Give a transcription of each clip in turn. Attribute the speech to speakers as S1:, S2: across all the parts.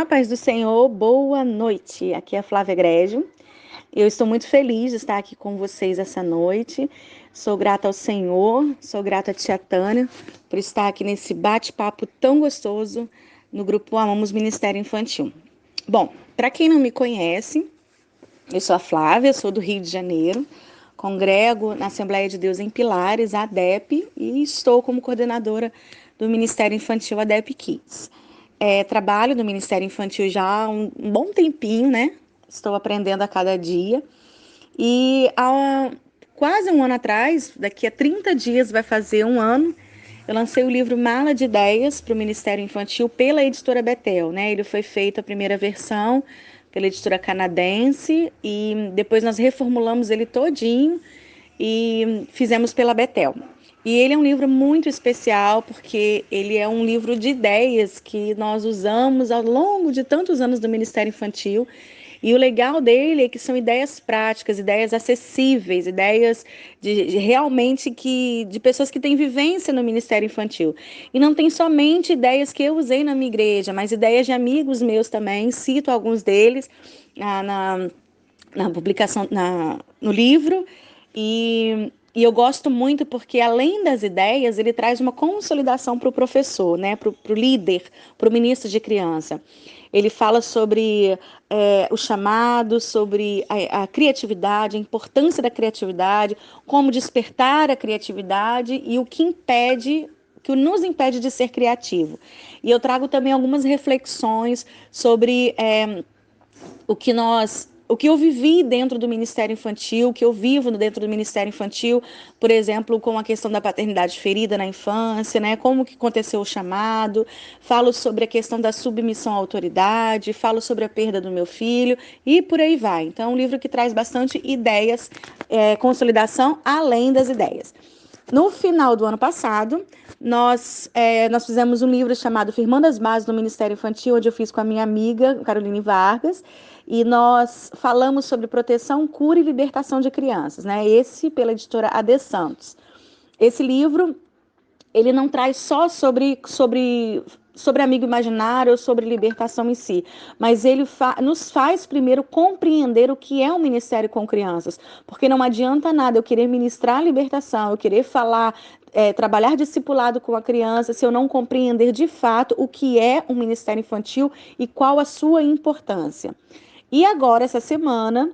S1: Olá, paz do Senhor, boa noite. Aqui é a Flávia Grégio. Eu estou muito feliz de estar aqui com vocês essa noite. Sou grata ao Senhor, sou grata a tia Tânia por estar aqui nesse bate-papo tão gostoso no grupo Amamos Ministério Infantil. Bom, para quem não me conhece, eu sou a Flávia, sou do Rio de Janeiro, congrego na Assembleia de Deus em Pilares, a ADEP, e estou como coordenadora do Ministério Infantil ADEP Kids. Trabalho no Ministério Infantil já há um bom tempinho, né? Estou aprendendo a cada dia. E há quase um ano atrás, daqui a 30 dias vai fazer um ano, eu lancei o livro Mala de Ideias para o Ministério Infantil pela editora Betel, né? Ele foi feito a primeira versão pela editora canadense e depois nós reformulamos ele todinho e fizemos pela Betel. E ele é um livro muito especial porque ele é um livro de ideias que nós usamos ao longo de tantos anos do Ministério Infantil. E o legal dele é que são ideias práticas, ideias acessíveis, ideias de realmente de pessoas que têm vivência no Ministério Infantil. E não tem somente ideias que eu usei na minha igreja, mas ideias de amigos meus também, cito alguns deles na publicação, no livro. E eu gosto muito porque, além das ideias, ele traz uma consolidação para o professor, né? Para o líder, para o ministro de criança. Ele fala sobre o chamado, sobre a criatividade, a importância da criatividade, como despertar a criatividade e o que nos impede de ser criativo. E eu trago também algumas reflexões sobre o que eu vivi dentro do Ministério Infantil, o que eu vivo dentro do Ministério Infantil, por exemplo, com a questão da paternidade ferida na infância, né? Como que aconteceu o chamado, falo sobre a questão da submissão à autoridade, falo sobre a perda do meu filho e por aí vai. Então, é um livro que traz bastante ideias, consolidação além das ideias. No final do ano passado, nós fizemos um livro chamado Firmando as Bases do Ministério Infantil, onde eu fiz com a minha amiga, Caroline Vargas, e nós falamos sobre proteção, cura e libertação de crianças, né? Esse pela editora AD Santos. Esse livro, ele não traz só sobre amigo imaginário ou sobre libertação em si, mas ele nos faz primeiro compreender o que é um ministério com crianças, porque não adianta nada eu querer ministrar a libertação, eu querer falar, trabalhar discipulado com a criança, se eu não compreender de fato o que é um ministério infantil e qual a sua importância. E agora, essa semana,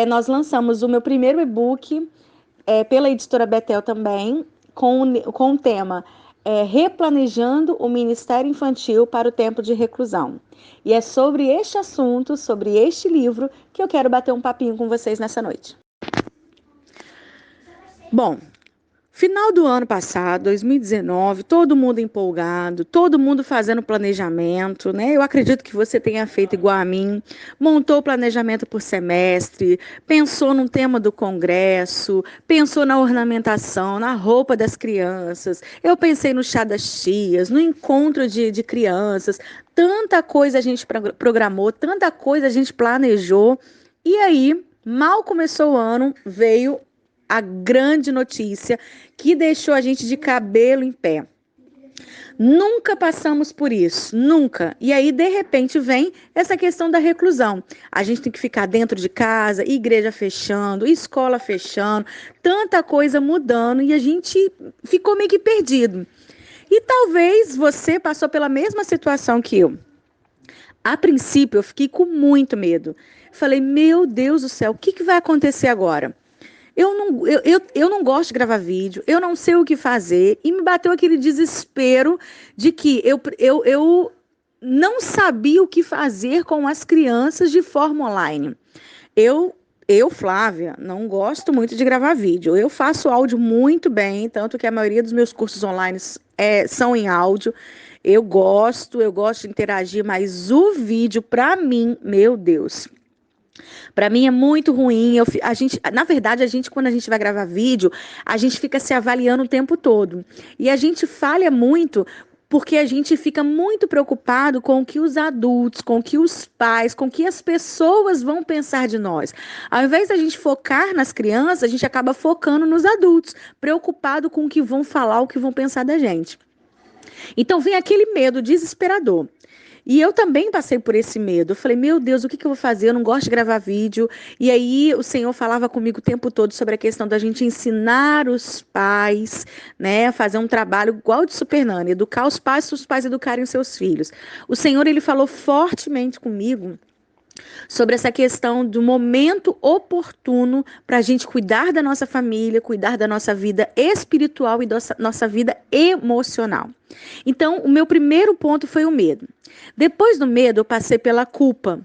S1: nós lançamos o meu primeiro e-book pela editora Betel também, com o tema Replanejando o Ministério Infantil para o Tempo de Reclusão. E é sobre este assunto, sobre este livro, que eu quero bater um papinho com vocês nessa noite. Bom, final do ano passado, 2019, todo mundo empolgado, todo mundo fazendo planejamento, né? Eu acredito que você tenha feito igual a mim, montou o planejamento por semestre, pensou no tema do congresso, pensou na ornamentação, na roupa das crianças, eu pensei no chá das tias, no encontro de crianças, tanta coisa a gente programou, tanta coisa a gente planejou, e aí, mal começou o ano, veio a grande notícia que deixou a gente de cabelo em pé. Nunca passamos por isso, nunca. E aí, de repente, vem essa questão da reclusão. A gente tem que ficar dentro de casa, igreja fechando, escola fechando, tanta coisa mudando e a gente ficou meio que perdido. E talvez você passou pela mesma situação que eu. A princípio, eu fiquei com muito medo. Falei, meu Deus do céu, o que vai acontecer agora? Eu não gosto de gravar vídeo, eu não sei o que fazer, e me bateu aquele desespero de que eu não sabia o que fazer com as crianças de forma online. Eu, Flávia, não gosto muito de gravar vídeo. Eu faço áudio muito bem, tanto que a maioria dos meus cursos online são em áudio. Eu gosto de interagir, mas o vídeo, para mim, meu Deus... Para mim é muito ruim. Na verdade, quando a gente vai gravar vídeo, a gente fica se avaliando o tempo todo. E a gente falha muito porque a gente fica muito preocupado com o que os adultos, com o que os pais, com o que as pessoas vão pensar de nós. Ao invés da gente focar nas crianças, a gente acaba focando nos adultos, preocupado com o que vão falar, o que vão pensar da gente. Então vem aquele medo desesperador. E eu também passei por esse medo. Eu falei, meu Deus, o que que eu vou fazer? Eu não gosto de gravar vídeo. E aí o Senhor falava comigo o tempo todo sobre a questão da gente ensinar os pais, né, a fazer um trabalho igual de Super Nani, educar os pais para os pais educarem os seus filhos. O Senhor, ele falou fortemente comigo sobre essa questão do momento oportuno para a gente cuidar da nossa família, cuidar da nossa vida espiritual e da nossa vida emocional. Então, o meu primeiro ponto foi o medo. Depois do medo, eu passei pela culpa.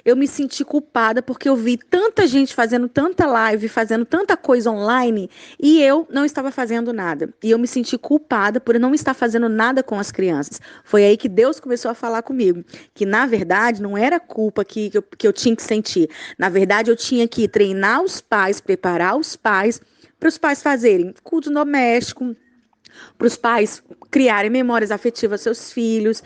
S1: Eu me senti culpada porque eu vi tanta gente fazendo tanta live, fazendo tanta coisa online e eu não estava fazendo nada. E eu me senti culpada por não estar fazendo nada com as crianças. Foi aí que Deus começou a falar comigo, que na verdade não era culpa que eu tinha que sentir. Na verdade, eu tinha que treinar os pais, preparar os pais para os pais fazerem culto doméstico, para os pais criarem memórias afetivas aos seus filhos.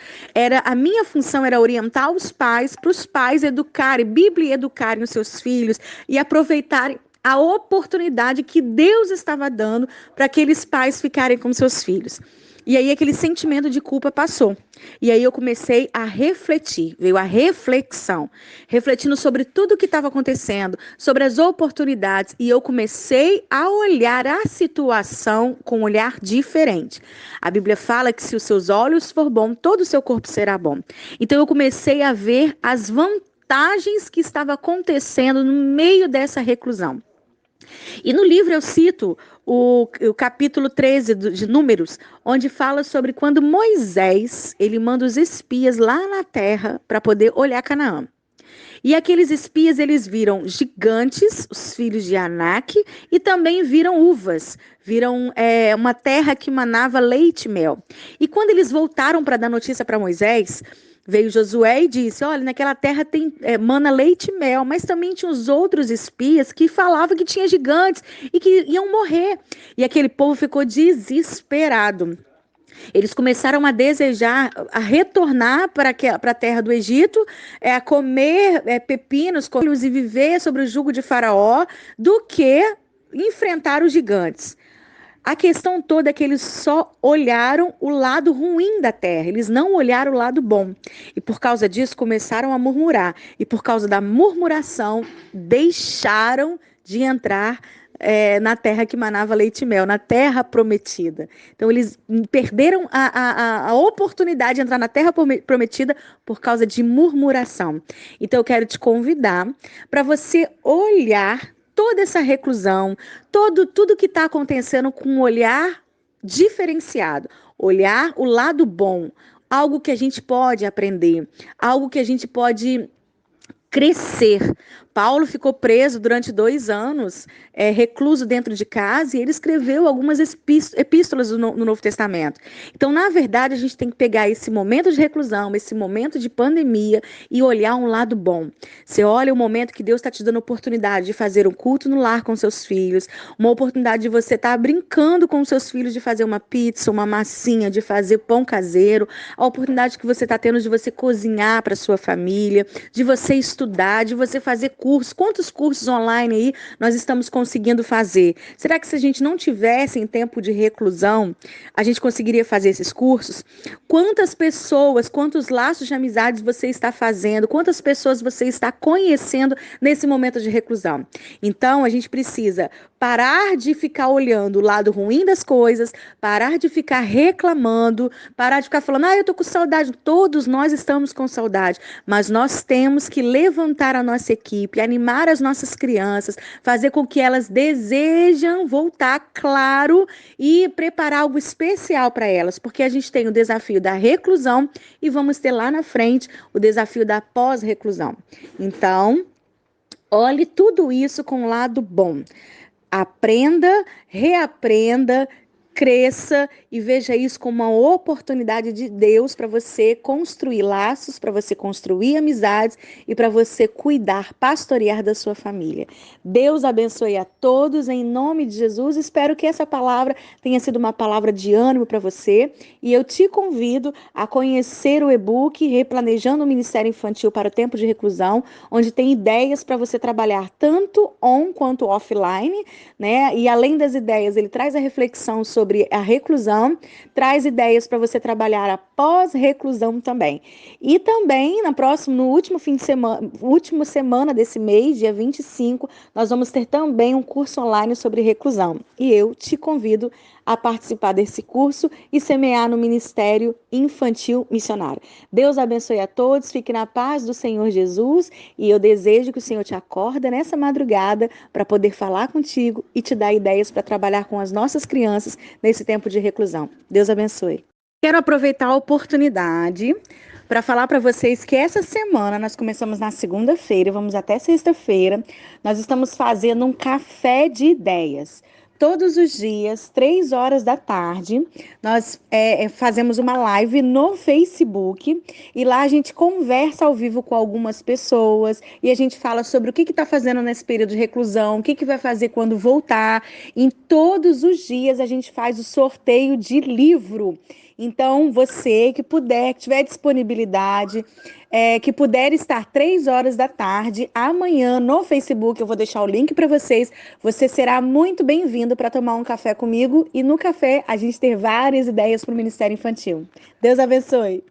S1: A minha função era orientar os pais, para os pais educarem, Bíblia educarem os seus filhos e aproveitarem a oportunidade que Deus estava dando para aqueles pais ficarem com seus filhos. E aí aquele sentimento de culpa passou. E aí eu comecei a refletir, veio a reflexão, refletindo sobre tudo o que estava acontecendo, sobre as oportunidades, e eu comecei a olhar a situação com um olhar diferente. A Bíblia fala que se os seus olhos for bom, todo o seu corpo será bom. Então eu comecei a ver as vantagens que estavam acontecendo no meio dessa reclusão. E no livro eu cito o capítulo 13 de Números, onde fala sobre quando Moisés, ele manda os espias lá na terra para poder olhar Canaã. E aqueles espias, eles viram gigantes, os filhos de Anak, e também viram uvas, viram uma terra que manava leite e mel. E quando eles voltaram para dar notícia para Moisés, veio Josué e disse, olha, naquela terra tem mana leite e mel, mas também tinha os outros espias que falavam que tinha gigantes e que iam morrer. E aquele povo ficou desesperado. Eles começaram a desejar, a retornar para a terra do Egito, a comer pepinos, coelhos e viver sobre o jugo de Faraó, do que enfrentar os gigantes. A questão toda é que eles só olharam o lado ruim da terra, eles não olharam o lado bom. E por causa disso começaram a murmurar. E por causa da murmuração, deixaram de entrar na terra que manava leite e mel, na terra prometida. Então eles perderam a oportunidade de entrar na terra prometida por causa de murmuração. Então eu quero te convidar para você olhar toda essa reclusão, tudo que está acontecendo com um olhar diferenciado, olhar o lado bom, algo que a gente pode aprender, algo que a gente pode crescer. Paulo ficou preso durante 2 anos, recluso dentro de casa, e ele escreveu algumas epístolas no Novo Testamento. Então, na verdade, a gente tem que pegar esse momento de reclusão, esse momento de pandemia e olhar um lado bom. Você olha o momento que Deus está te dando oportunidade de fazer um culto no lar com seus filhos, uma oportunidade de você estar brincando com seus filhos de fazer uma pizza, uma massinha, de fazer pão caseiro, a oportunidade que você está tendo de você cozinhar para sua família, de você estudar, de você fazer cursos. Quantos cursos online aí nós estamos conseguindo fazer? Será que se a gente não tivesse em tempo de reclusão, a gente conseguiria fazer esses cursos? Quantas pessoas, quantos laços de amizades você está fazendo? Quantas pessoas você está conhecendo nesse momento de reclusão? Então, a gente precisa parar de ficar olhando o lado ruim das coisas, parar de ficar reclamando, parar de ficar falando, eu tô com saudade. Todos nós estamos com saudade, mas nós temos que levantar a nossa equipe, animar as nossas crianças, fazer com que elas desejam voltar, claro, e preparar algo especial para elas, porque a gente tem o desafio da reclusão e vamos ter lá na frente o desafio da pós-reclusão. Então, olhe tudo isso com o lado bom. Aprenda, reaprenda, cresça e veja isso como uma oportunidade de Deus para você construir laços, para você construir amizades e para você cuidar, pastorear da sua família. Deus abençoe a todos em nome de Jesus. Espero que essa palavra tenha sido uma palavra de ânimo para você e eu te convido a conhecer o e-book Replanejando o Ministério Infantil para o Tempo de Reclusão, onde tem ideias para você trabalhar tanto on quanto offline, né? E além das ideias, ele traz a reflexão sobre sobre a reclusão, traz ideias para você trabalhar após reclusão também. E também, no último fim de semana, última semana desse mês, dia 25, nós vamos ter também um curso online sobre reclusão. E eu te convido a participar desse curso e semear no Ministério Infantil Missionário. Deus abençoe a todos, fique na paz do Senhor Jesus e eu desejo que o Senhor te acorda nessa madrugada para poder falar contigo e te dar ideias para trabalhar com as nossas crianças nesse tempo de reclusão. Deus abençoe. Quero aproveitar a oportunidade para falar para vocês que essa semana nós começamos na segunda-feira, vamos até sexta-feira, nós estamos fazendo um café de ideias. Todos os dias, 3 horas da tarde, nós fazemos uma live no Facebook e lá a gente conversa ao vivo com algumas pessoas e a gente fala sobre o que está fazendo nesse período de reclusão, o que vai fazer quando voltar. Em todos os dias a gente faz o sorteio de livro. Então, você que puder, que tiver disponibilidade, que puder estar 3 horas da tarde, amanhã no Facebook, eu vou deixar o link para vocês. Você será muito bem-vindo para tomar um café comigo e no café a gente ter várias ideias para o Ministério Infantil. Deus abençoe!